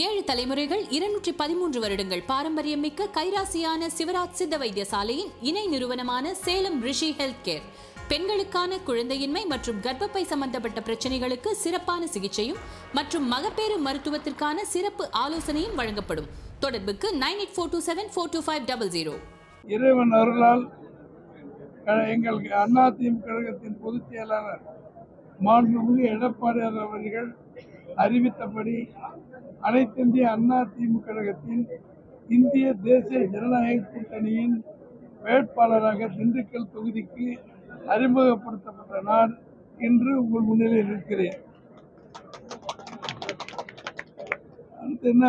7 தலைமுறைகள் 213 வருடங்கள் பாரம்பரியமிக்க கைராசியான சிவராஜ் சித்த வைத்தியசாலையின் இணை நிறுவனமான சேலம் ரிஷி ஹெல்த் கேர் பெண்களுக்கான குழந்தையின்மை மற்றும் கர்ப்பப்பை சம்பந்தப்பட்ட பிரச்சனைகளுக்கு சிறப்பான சிகிச்சையும் மற்றும் மகப்பேறு மருத்துவத்திற்கான சிறப்பு ஆலோசனையும் வழங்கப்படும். தொடர்புக்கு 9842742500. இறைவன் அருளால் எங்கள் அதிமுக கழகத்தின் பொதுச் செயலாளர் மாண்புமிகு எடப்பாடியார் அவர்கள் அறிவித்தபடி அனைத்திந்திய அண்ணா திமுக கழகத்தின் இந்திய தேசிய ஜனநாயக கூட்டணியின் வேட்பாளராக திண்டுக்கல் தொகுதிக்கு அறிமுகப்படுத்தப்பட்ட நான் இன்று உங்கள் முன்னிலையில் இருக்கிறேன். அடுத்து என்ன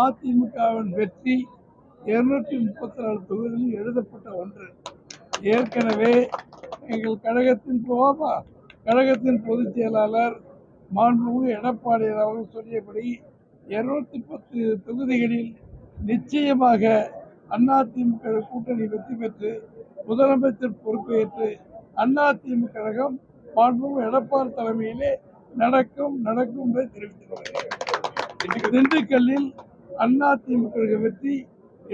அதிமுகவின் வெற்றி 234 தொகுதிகளில் எழுதப்பட்ட ஒன்று. ஏற்கனவே எங்கள் கழகத்தின் பொதுச் செயலாளர் மாண்புமிகு எடப்பாடியார் அவர்கள் சொல்லியபடி 210 தொகுதிகளில் நிச்சயமாக அதிமுக கூட்டணி வெற்றி பெற்று முதலமைச்சர் பொறுப்பேற்று அதிமுக கழகம் மாண்புமிகு எடப்பாடி தலைமையிலே நடக்கும் என்பதை தெரிவித்துக் கொள்கிறேன். திண்டுக்கல்லில் அதிமுக வெற்றி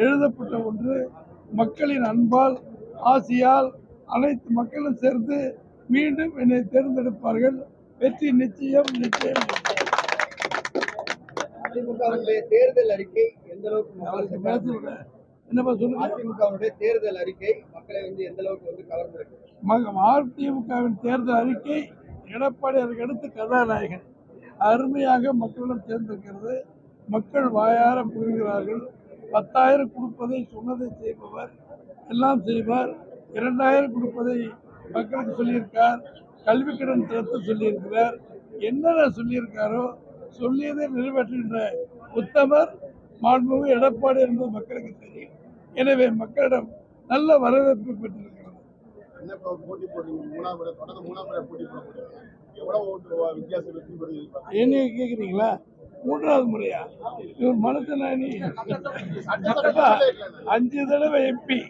எழுதப்பட்ட ஒன்று. மக்களின் அன்பால் ஆசியால் அனைத்து மக்களும் சேர்ந்து மீண்டும் என்னை தேர்ந்தெடுப்பார்கள். வெற்றி நிச்சயம். தேர்தல் அறிக்கை எந்த அளவுக்கு என்னப்பா சொல்லுங்க. அதிமுகவுடைய தேர்தல் அறிக்கை மக்களை எந்த அளவுக்கு கவர்ந்திருக்கு? அதிமுகவின் தேர்தல் அறிக்கை எடப்பாடியாருக்கு அடுத்து கதாநாயகன் அருமையாக மக்களிடம் சேர்ந்திருக்கிறது. மக்கள் வாயார புரிகிறார்கள். 10,000 கொடுப்பதை சொன்னதை செய்பவர், எல்லாம் செய்வார். 2,000 கொடுப்பதை மக்களுக்கு சொல்லியிருக்கார். கல்வி கடன் திறத்து சொல்லியிருக்கிறார். என்னென்ன சொல்லியிருக்காரோ சொல்லியதை நிறைவேற்றுகின்ற உத்தமர் மாண்புமிகு எடப்பாடி என்பது மக்களுக்கு தெரியும். எனவே மக்களிடம் நல்ல வரவேற்பு பெற்றிருக்கிறது. என்ன கேக்குறீங்களா? 3வது முறையா? இவர் மனசனா? நீ 5 தடவை எம்பி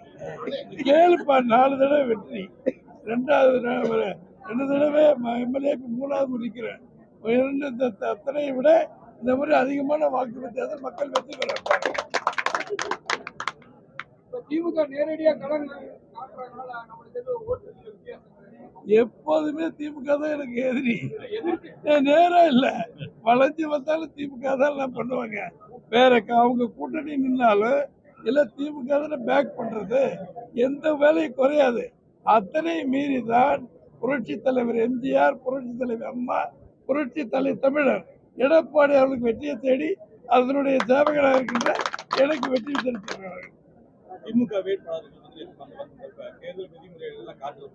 கேளுப்பா. 4 தடவை வெற்றி, 2 தடவை எம்எல்ஏ, 3வது முடிக்கிறேன். அத்தனை விட இந்த முறை அதிகமான வாக்கு வித்தியாசம் மக்கள் வெற்றி பெறாங்க. திமுக நேரடியாக கடன் எப்போதுமே திமுக தான் எனக்கு எதிரி. நேரம் இல்ல, வளைஞ்சு வந்தாலும் திமுக தான் எல்லாம் பண்ணுவாங்க. வேற அவங்க கூட்டணி நின்னாலும் இல்ல திமுக தானே பேக் பண்றது. எந்த வேலையும் குறையாது. அத்தனை மீறி தான் புரட்சி தலைவர் எம்ஜிஆர், புரட்சி தலைவர் அம்மா, புரட்சி தமிழர் எடப்பாடி அவர்களுக்கு வெற்றியை தேடி அதனுடைய சேவகராக இருக்கின்ற எனக்கு வெற்றி தெரிவித்திருக்கிறார்கள். திமுக வேட்பாளர்கள் தேர்தல் விதிமுறைகள் காற்று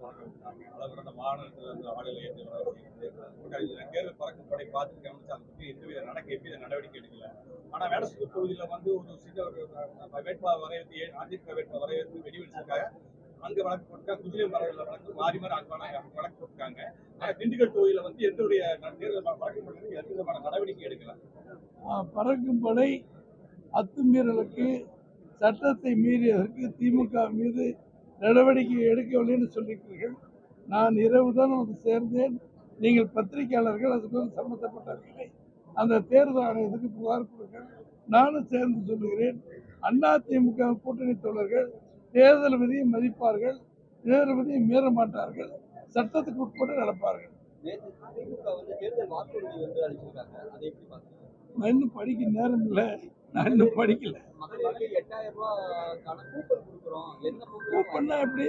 தேர்தல் பறக்கப்படை பார்த்து கவனிச்சு அதை பற்றி எந்தவித நடவடிக்கை எடுக்கல. ஆனா வேடசூர் தொகுதியில ஒரு சின்ன வேட்பாளர் வரையறுத்து அதிமுக வேட்பாளர் வரையறுத்து வெடிவெடிச்சிருக்காங்க. அங்க வழக்கு போட்டுருக்காங்க. குதிரை மரங்கள வழக்கு மாறி வழக்கு போட்டிருக்காங்க. ஆனா திண்டுக்கல் தொகுதியில எந்தவுடைய தேர்தல் பறக்கப்படை எந்த விதமான நடவடிக்கை எடுக்கல. பறக்கும் படை அத்துமீறலுக்கு, சட்டத்தை மீறியதற்கு திமுக மீது நடவடிக்கை எடுக்கவில்லை சொல்லியிருக்கிறீர்கள். நான் இரவு தான் சேர்ந்தேன். நீங்கள் பத்திரிகையாளர்கள் அதுக்கு சம்பந்தப்பட்டவர்களை அந்த தேர்தல் ஆணையத்துக்கு புகார் கொடுங்கள். நானும் சேர்ந்து சொல்லுகிறேன். அதிமுக கூட்டணி தோழர்கள் தேர்தல் விதியை மதிப்பார்கள், தேர்தல் விதியை மீற மாட்டார்கள், சட்டத்துக்கு உட்பட்டு நடப்பார்கள். நான் இன்னும் படிக்க நேரம் இல்லை, நான் இன்னும் படிக்கல. எப்படி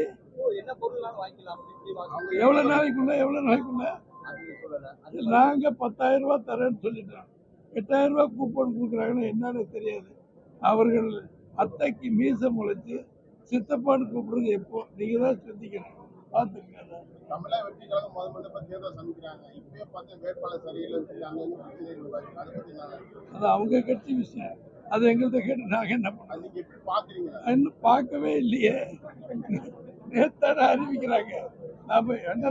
எவ்வளவு நாளைக்குள்ள நாங்க 10,000 ரூபாய் தரேன்னு சொல்லிட்டோம். 8,000 ரூபாய் கூப்பன் கொடுக்குறாங்கன்னு என்னன்னு தெரியாது. அவர்கள் அத்தைக்கு மீச முளைச்சு சித்தப்பான்னு கூப்பிடுறது எப்போ? நீங்க தான் சிந்திக்கணும். பார்த்துக்கங்க. அது அவங்க கட்சி விஷயம். அது எங்கள்கிட்ட கேட்டு நாங்க என்ன பண்ணோம்? இன்னும் பார்க்கவே இல்லையே. நேத்தான அறிவிக்கிறாங்க. நாம என்ன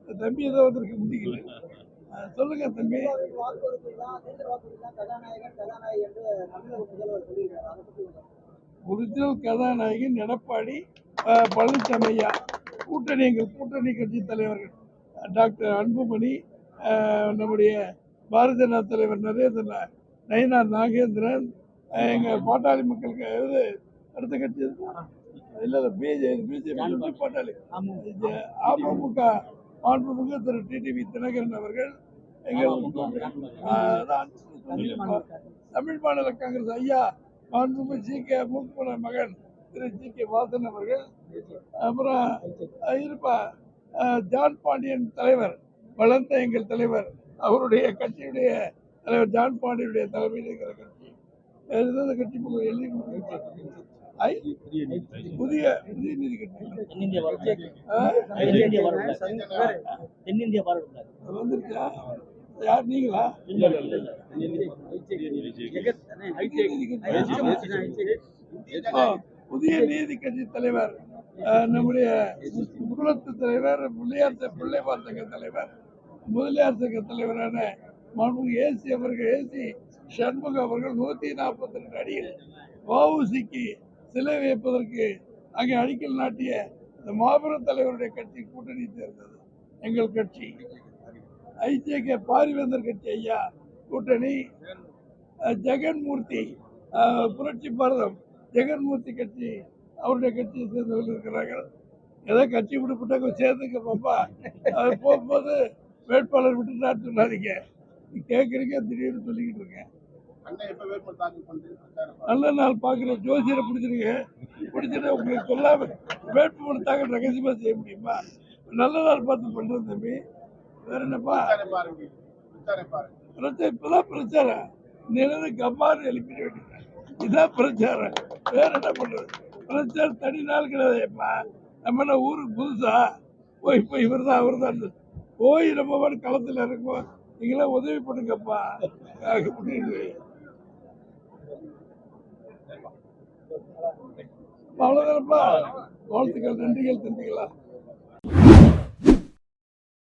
தம்பி ஏதோ ஒருத்தருக்கு முடிக்கல. சொல்லுங்க தம்பி. ஒரிஜினல் கதாநாயகன் எடப்பாடி பழனிசாமி ஐயா. எங்கள் கூட்டணி கட்சி தலைவர்கள் டாக்டர் அன்புமணி, நம்முடைய பாரதிய ஜனதா தலைவர் நரேந்திரன், நயினார் நாகேந்திரன், எங்கள் பாட்டாளி மக்களுக்கு இது அடுத்த கட்சி இல்லை பிஜேபி பாட்டாளி அமமுக மாண்புமிகு திரு டிடிவி தினகரன் அவர்கள், எங்கள் தமிழ் மாநில காங்கிரஸ் ஐயா மாண்புமிகு ஜி.கே. மூப்பன மகன் திரு ஜி.கே. வாசன் அவர்கள், அப்புறம் இருப்பா ஜான் பாண்டியன் தலைவர், வளர்ந்த எங்கள் தலைவர், அவருடைய கட்சியுடைய தலைவர் ஜான் பாண்டியனுடைய தலைமையில் இருக்கிற கட்சி கட்சி எழுதி புதிய நீதி கட்சி வந்துருச்சா? யார் நீங்களா? புதிய நீதி கட்சி தலைவர் நம்முடைய குலத்து தலைவர் பிள்ளைவார் சங்க தலைவர், முதலியார் சங்க தலைவரான மாண்புமிகு ஏசி அவர்கள், ஏசி சண்முகம் அவர்கள் 142 அடியில் வஉசிக்கு சிலை வைப்பதற்கு அங்கே அடிக்கல் நாட்டிய இந்த மாபெரும் தலைவருடைய கட்சி கூட்டணி சேர்ந்தது எங்கள் கட்சி. ஐஜேகே பாரிவேந்தர் கட்சி ஐயா கூட்டணி, ஜெகன்மூர்த்தி புரட்சி பாரதம் ஜெகன்மூர்த்தி கட்சி அவருடைய கட்சியை சேர்ந்தவர்கள் இருக்கிறார்கள். ஏதோ கட்சி விடுபட்டாங்க சேர்ந்துக்க பாப்பா, அது போகும்போது வேட்பாளர் விட்டு சொல்லாதீங்க, கேட்குறீங்க திடீர்னு சொல்லிக்கிட்டு இருக்கேன். நல்ல நாள் பார்க்குறேன், ஜோசியரை பிடிச்சிருங்க, பிடிச்சிட்டு உங்களுக்கு சொல்லாம வேட்புமனு தாக்கல் ரகசியமா செய்ய முடியுமா? நல்ல நாள் பார்த்து பண்றேன் தம்பி. வேற என்னப்பா பிரச்சனை? இப்பதான் பிரச்சாரம் நிலவு கம்மாறு எழுப்பிட வேண்டியது, இதான் பிரச்சாரம். வேற என்ன பண்றது? பிரச்சாரம் தனி நாள் கிடையாதுப்பா. நம்ம என்ன ஊருக்கு புதுசா போய் இப்போ இவர் தான் அவர் தான் போய் நம்ம களத்தில் இருக்கும், நீங்களாம் உதவி பண்ணுங்கப்பா அப்படின்னு. அவ்வளோதானப்பா. வாழ்த்துக்கள், நன்றிகள், தம்பிகளா.